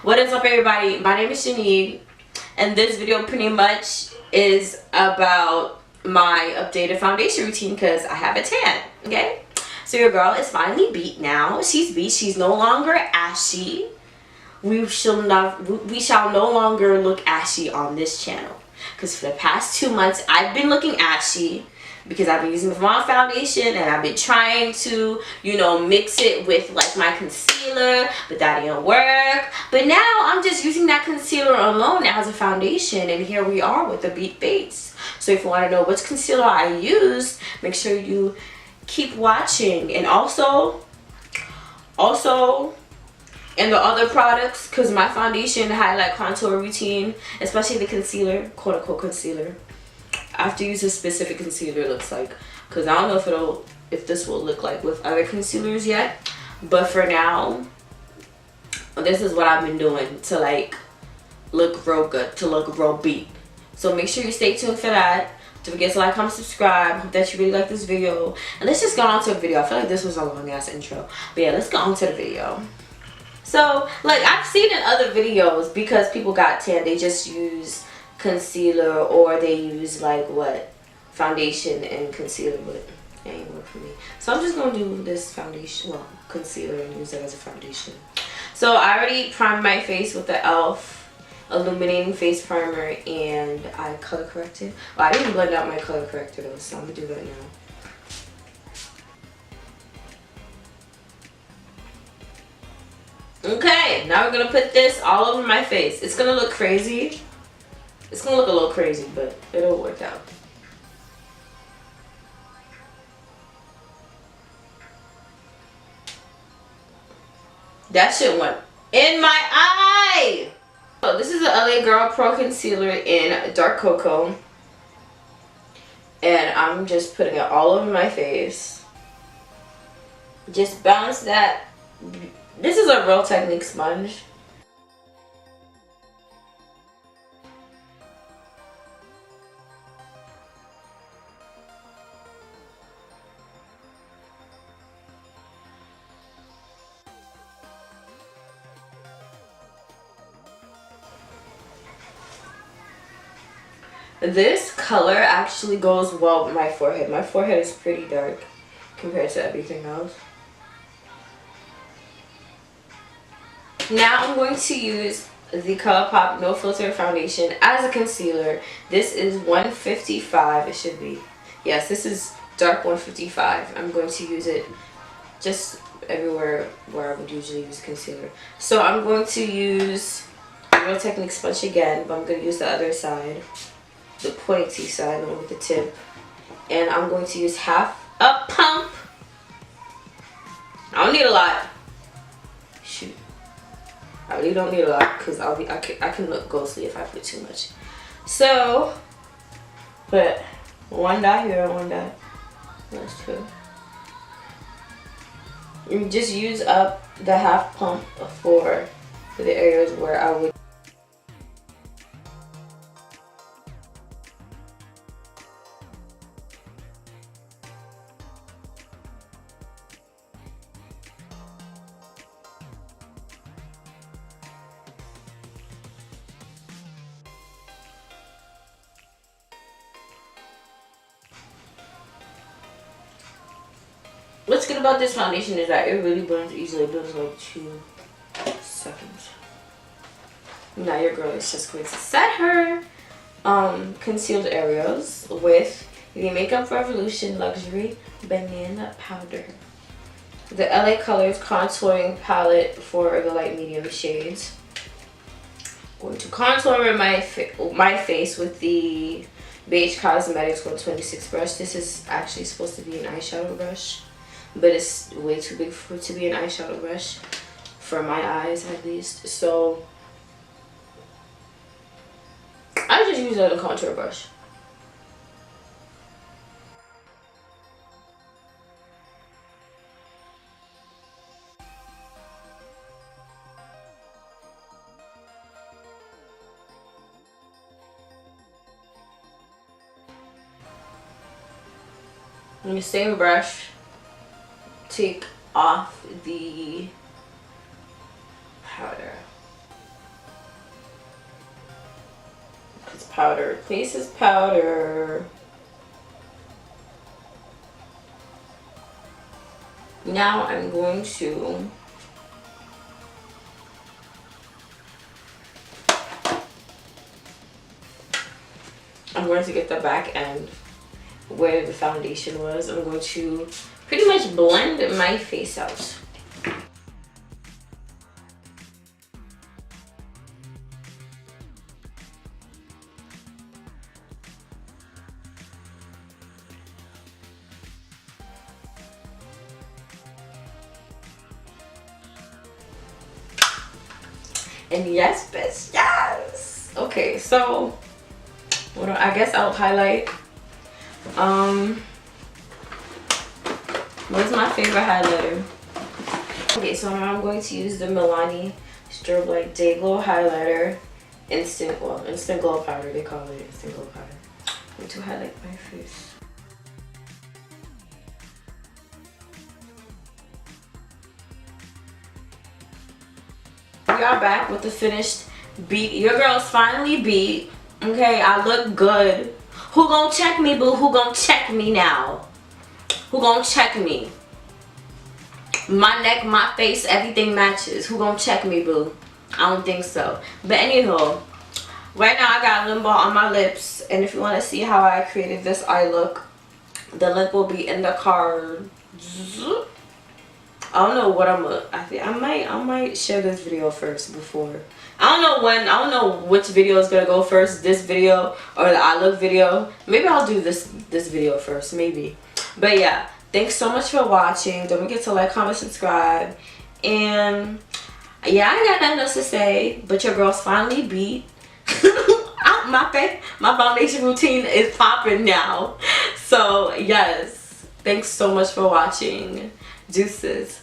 What is up, everybody? My name is Jeannide, and this video pretty much is about my updated foundation routine because I have a tan. Okay, so your girl is finally beat now. She's beat. She's no longer ashy. We shall no longer look ashy on this channel, because for the past 2 months I've been looking ashy because I've been using the wrong foundation and I've been trying to, you know, mix it with like my concealer, but that didn't work. But now I'm just using that concealer alone as a foundation, and here we are with the beat base. So if you want to know which concealer I use, make sure you keep watching. And also in the other products, because my foundation, highlight, contour routine, especially the concealer, quote unquote concealer, I have to use a specific concealer, looks like, because I don't know if this will look like with other concealers yet, but for now this is what I've been doing to like look real good, to look real beat. So make sure you stay tuned for that. Don't forget to like, comment, subscribe. Hope that you really like this video, and let's just go on to the video. I feel like this was a long ass intro, but yeah, let's go on to the video. So like I've seen in other videos, because people got tan, they just use concealer, or they use like what, foundation and concealer, but it ain't work for me. So I'm just gonna do this foundation, well, concealer, and use it as a foundation. So I already primed my face with the e.l.f. illuminating face primer, and I color corrected. Well, I didn't blend out my color corrector though, so I'm gonna do that now. Okay, now we're gonna put this all over my face. It's gonna look crazy. It's gonna look a little crazy, but it'll work out. That shit went in my eye! So this is the LA Girl Pro Concealer in Dark Cocoa. And I'm just putting it all over my face. Just bounce that. This is a Real Technique sponge. This color actually goes well with my forehead. My forehead is pretty dark compared to everything else. Now I'm going to use the ColourPop No Filter Foundation as a concealer. This is 155, it should be. Yes, this is dark 155. I'm going to use it just everywhere where I would usually use concealer. So I'm going to use the Real Technique sponge again, but I'm going to use the other side, the pointy side, the one with the tip. And I'm going to use half a pump. I don't need a lot. Shoot. I really don't need a lot, because I can look ghostly if I put too much. So, put one dot here, one dot. That's two. You just use up the half pump for the areas where I would. What's good about this foundation is that it really blends easily. It blends like 2 seconds. Now your girl is just going to set her concealed areas with the Makeup Revolution Luxury Banana Powder. The LA Colors Contouring Palette for the light medium shades. I'm going to contour my face with the Beige Cosmetics 126 brush. This is actually supposed to be an eyeshadow brush, but it's way too big to be an eyeshadow brush for my eyes, at least. So I just use a contour brush. In the same brush, take off the powder. powder. Places powder. Now I'm going to get the back end where the foundation was. I'm going to pretty much blend my face out. And yes, bitch, yes. Okay, so I guess I'll highlight. What's my favorite highlighter? Okay, so now I'm going to use the Milani Strobe Light Day Glow highlighter, instant glow powder. They call it instant glow powder. I'm going to highlight my face. We are back with the finished beat. Your girl's finally beat. Okay, I look good. Who gonna check me, boo? Who gonna check me now? Who gonna check me? My neck, my face, everything matches. Who gonna check me, boo? I don't think so. But anyhow, right now I got a limbo on my lips, and if you want to see how I created this eye look, the link will be in the card. I don't know what I might share this video first before. I don't know which video is gonna go first, this video or the eye look video. Maybe I'll do this video first, maybe. But yeah, thanks so much for watching. Don't forget to like, comment, subscribe. And yeah, I ain't got nothing else to say, but your girl's finally beat. My foundation routine is popping now. So yes, thanks so much for watching. Deuces.